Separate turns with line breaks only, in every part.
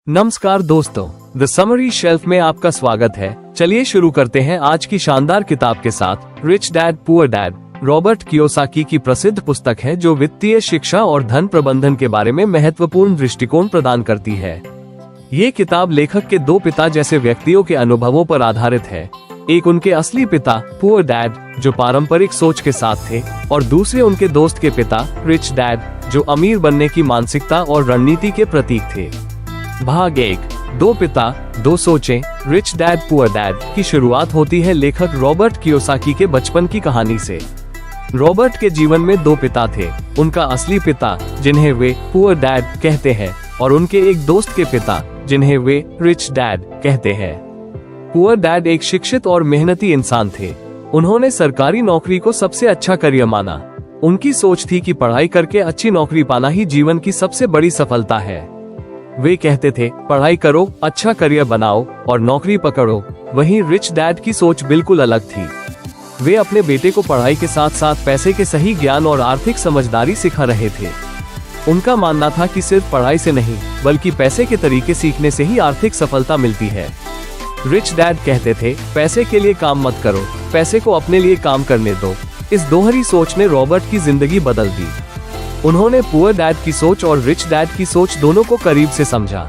नमस्कार दोस्तों, the summary shelf में आपका स्वागत है। चलिए शुरू करते हैं आज की शानदार किताब के साथ। Rich dad poor dad Robert Kiyosaki की प्रसिद्ध पुस्तक है जो वित्तीय शिक्षा और धन प्रबंधन के बारे में महत्वपूर्ण दृष्टिकोण प्रदान करती है। ये किताब लेखक के दो पिता जैसे व्यक्तियों के अनुभवों पर आधारित है। एक उनके असली पिता पुअर डैड जो पारंपरिक सोच के साथ थे, और दूसरे उनके दोस्त के पिता रिच डैड जो अमीर बनने की मानसिकता और रणनीति के प्रतीक थे। भाग 1, दो पिता दो सोचें, रिच डैड पुअर डैड की शुरुआत होती है लेखक रॉबर्ट कियोसाकी के बचपन की कहानी से। रॉबर्ट के जीवन में दो पिता थे, उनका असली पिता जिन्हें वे पुअर डैड कहते हैं और उनके एक दोस्त के पिता जिन्हें वे रिच डैड कहते हैं। पुअर डैड एक शिक्षित और मेहनती इंसान थे। उन्होंने सरकारी नौकरी को सबसे अच्छा करियर माना। उनकी सोच थी कि पढ़ाई करके अच्छी नौकरी पाना ही जीवन की सबसे बड़ी सफलता है। वे कहते थे, पढ़ाई करो, अच्छा करियर बनाओ और नौकरी पकड़ो। वहीं रिच डैड की सोच बिल्कुल अलग थी। वे अपने बेटे को पढ़ाई के साथ साथ पैसे के सही ज्ञान और आर्थिक समझदारी सिखा रहे थे। उनका मानना था कि सिर्फ पढ़ाई से नहीं बल्कि पैसे के तरीके सीखने से ही आर्थिक सफलता मिलती है। रिच डैड कहते थे, पैसे के लिए काम मत करो, पैसे को अपने लिए काम करने दो। इस दोहरी सोच ने रॉबर्ट की जिंदगी बदल दी। उन्होंने पुअर डैड की सोच और रिच डैड की सोच दोनों को करीब से समझा।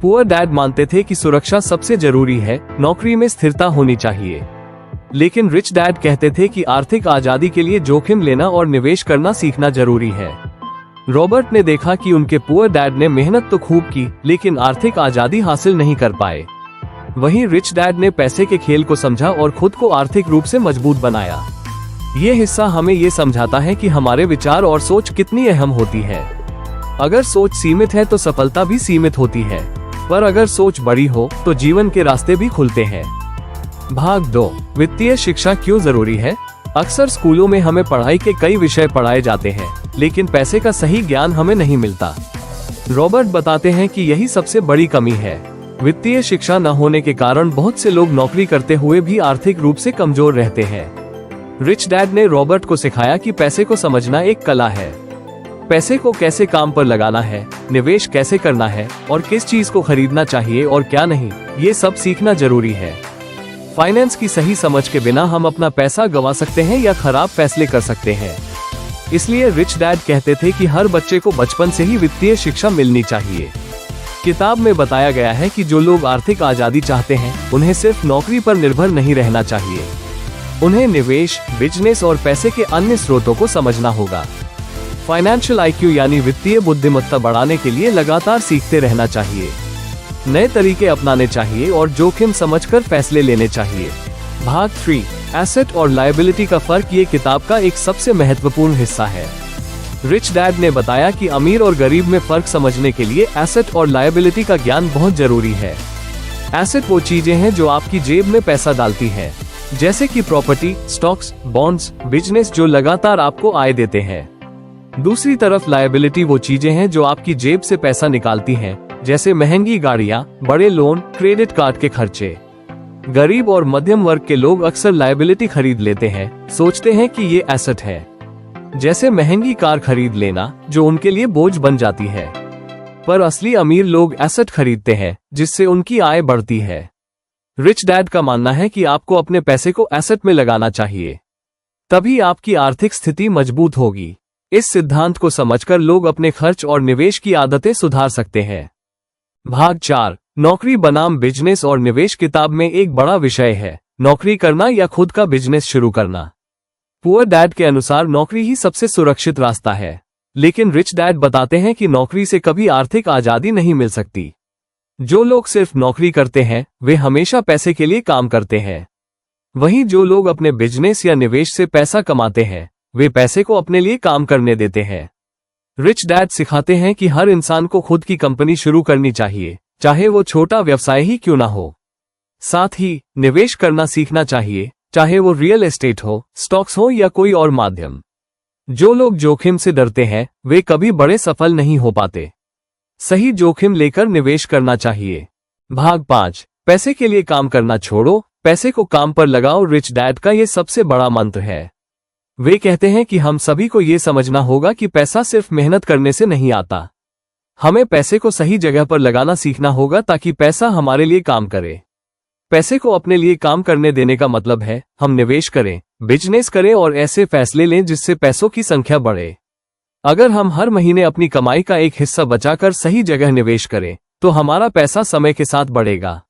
पुअर डैड मानते थे कि सुरक्षा सबसे जरूरी है, नौकरी में स्थिरता होनी चाहिए। लेकिन रिच डैड कहते थे कि आर्थिक आजादी के लिए जोखिम लेना और निवेश करना सीखना जरूरी है। रॉबर्ट ने देखा कि उनके पुअर डैड ने मेहनत तो खूब की लेकिन आर्थिक आजादी हासिल नहीं कर पाए। वहीं रिच डैड ने पैसे के खेल को समझा और खुद को आर्थिक रूप से मजबूत बनाया। ये हिस्सा हमें ये समझाता है कि हमारे विचार और सोच कितनी अहम होती है। अगर सोच सीमित है तो सफलता भी सीमित होती है, पर अगर सोच बड़ी हो तो जीवन के रास्ते भी खुलते हैं। भाग 2, वित्तीय शिक्षा क्यों जरूरी है। अक्सर स्कूलों में हमें पढ़ाई के कई विषय पढ़ाए जाते हैं लेकिन पैसे का सही ज्ञान हमें नहीं मिलता। रॉबर्ट बताते हैं कि यही सबसे बड़ी कमी है। वित्तीय शिक्षा न होने के कारण बहुत से लोग नौकरी करते हुए भी आर्थिक रूप से कमजोर रहते हैं। रिच डैड ने रॉबर्ट को सिखाया कि पैसे को समझना एक कला है। पैसे को कैसे काम पर लगाना है, निवेश कैसे करना है और किस चीज को खरीदना चाहिए और क्या नहीं, ये सब सीखना जरूरी है। फाइनेंस की सही समझ के बिना हम अपना पैसा गंवा सकते हैं या खराब फैसले कर सकते हैं। इसलिए रिच डैड कहते थे कि हर बच्चे को बचपन से ही वित्तीय शिक्षा मिलनी चाहिए। किताब में बताया गया है कि जो लोग आर्थिक आजादी चाहते हैं उन्हें सिर्फ नौकरी पर निर्भर नहीं रहना चाहिए। उन्हें निवेश, बिजनेस और पैसे के अन्य स्रोतों को समझना होगा। फाइनेंशियल IQ यानी वित्तीय बुद्धिमत्ता बढ़ाने के लिए लगातार सीखते रहना चाहिए। नए तरीके अपनाने चाहिए और जोखिम समझकर फैसले लेने चाहिए। भाग 3, एसेट और लायबिलिटी का फर्क ये किताब का एक सबसे महत्वपूर्ण हिस्सा है। रिच डैड ने बताया कि अमीर और गरीब में फर्क समझने के लिए एसेट और लायबिलिटी का ज्ञान बहुत जरूरी है। एसेट वो चीजें हैं जो आपकी जेब में पैसा डालती हैं, जैसे कि प्रॉपर्टी, स्टॉक्स, बॉन्ड्स, बिजनेस जो लगातार आपको आय देते हैं। दूसरी तरफ लायबिलिटी वो चीजें हैं जो आपकी जेब से पैसा निकालती हैं, जैसे महंगी गाड़ियां, बड़े लोन, क्रेडिट कार्ड के खर्चे। गरीब और मध्यम वर्ग के लोग अक्सर लायबिलिटी खरीद लेते हैं, सोचते हैं कि ये एसेट है, जैसे महंगी कार खरीद लेना जो उनके लिए बोझ बन जाती है। पर असली अमीर लोग एसेट खरीदते हैं जिससे उनकी आय बढ़ती है। रिच डैड का मानना है कि आपको अपने पैसे को एसेट में लगाना चाहिए, तभी आपकी आर्थिक स्थिति मजबूत होगी। इस सिद्धांत को समझकर लोग अपने खर्च और निवेश की आदतें सुधार सकते हैं। भाग 4, नौकरी बनाम बिजनेस और निवेश किताब में एक बड़ा विषय है, नौकरी करना या खुद का बिजनेस शुरू करना। पुअर डैड के अनुसार नौकरी ही सबसे सुरक्षित रास्ता है, लेकिन रिच डैड बताते हैं कि नौकरी से कभी आर्थिक आजादी नहीं मिल सकती। जो लोग सिर्फ नौकरी करते हैं वे हमेशा पैसे के लिए काम करते हैं। वहीं जो लोग अपने बिजनेस या निवेश से पैसा कमाते हैं वे पैसे को अपने लिए काम करने देते हैं। रिच डैड सिखाते हैं कि हर इंसान को खुद की कंपनी शुरू करनी चाहिए, चाहे वो छोटा व्यवसाय ही क्यों ना हो। साथ ही निवेश करना सीखना चाहिए, चाहे वो रियल एस्टेट हो, स्टॉक्स हो या कोई और माध्यम। जो लोग जोखिम से डरते हैं वे कभी बड़े सफल नहीं हो पाते। सही जोखिम लेकर निवेश करना चाहिए। भाग 5, पैसे के लिए काम करना छोड़ो, पैसे को काम पर लगाओ। रिच डैड का ये सबसे बड़ा मंत्र है। वे कहते हैं कि हम सभी को ये समझना होगा कि पैसा सिर्फ मेहनत करने से नहीं आता। हमें पैसे को सही जगह पर लगाना सीखना होगा ताकि पैसा हमारे लिए काम करे। पैसे को अपने लिए काम करने देने का मतलब है हम निवेश करें, बिजनेस करें और ऐसे फैसले लें जिससे पैसों की संख्या बढ़े। अगर हम हर महीने अपनी कमाई का एक हिस्सा बचाकर सही जगह निवेश करें तो हमारा पैसा समय के साथ बढ़ेगा।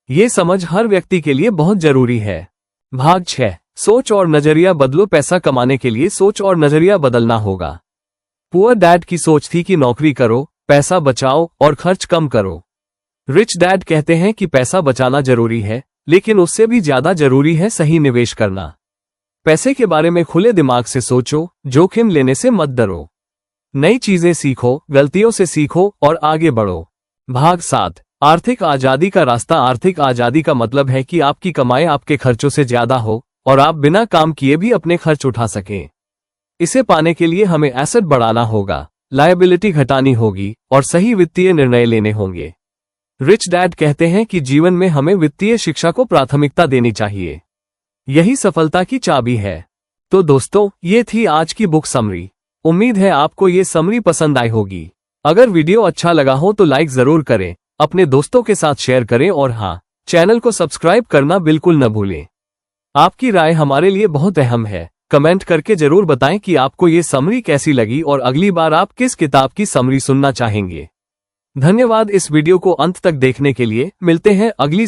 ये समझ हर व्यक्ति के लिए बहुत जरूरी है। भाग 6, सोच और नजरिया बदलो। पैसा कमाने के लिए सोच और नजरिया बदलना होगा। पुअर डैड की सोच थी कि नौकरी करो, पैसा बचाओ और खर्च कम करो। रिच डैड कहते हैं कि पैसा बचाना जरूरी है, लेकिन उससे भी ज्यादा जरूरी है सही निवेश करना। पैसे के बारे में खुले दिमाग से सोचो, जोखिम लेने से मत डरो। नई चीजें सीखो, गलतियों से सीखो और आगे बढ़ो। भाग 7, आर्थिक आजादी का रास्ता। आर्थिक आजादी का मतलब है कि आपकी कमाई आपके खर्चों से ज्यादा हो और आप बिना काम किए भी अपने खर्च उठा सकें। इसे पाने के लिए हमें एसेट बढ़ाना होगा, लायबिलिटी घटानी होगी और सही वित्तीय निर्णय लेने होंगे। रिच डैड कहते हैं कि जीवन में हमें वित्तीय शिक्षा को प्राथमिकता देनी चाहिए। यही सफलता की चाबी है। तो दोस्तों, ये थी आज की बुक समरी। उम्मीद है आपको ये समरी पसंद आई होगी। अगर वीडियो अच्छा लगा हो तो लाइक जरूर करें, अपने दोस्तों के साथ शेयर करें और हाँ, चैनल को सब्सक्राइब करना बिल्कुल न भूलें। आपकी राय हमारे लिए बहुत अहम है। कमेंट करके जरूर बताएं कि आपको ये समरी कैसी लगी और अगली बार आप किस किताब की समरी सुनना चाहेंगे। धन्यवाद इस वीडियो को अंत तक देखने के लिए। मिलते हैं अगली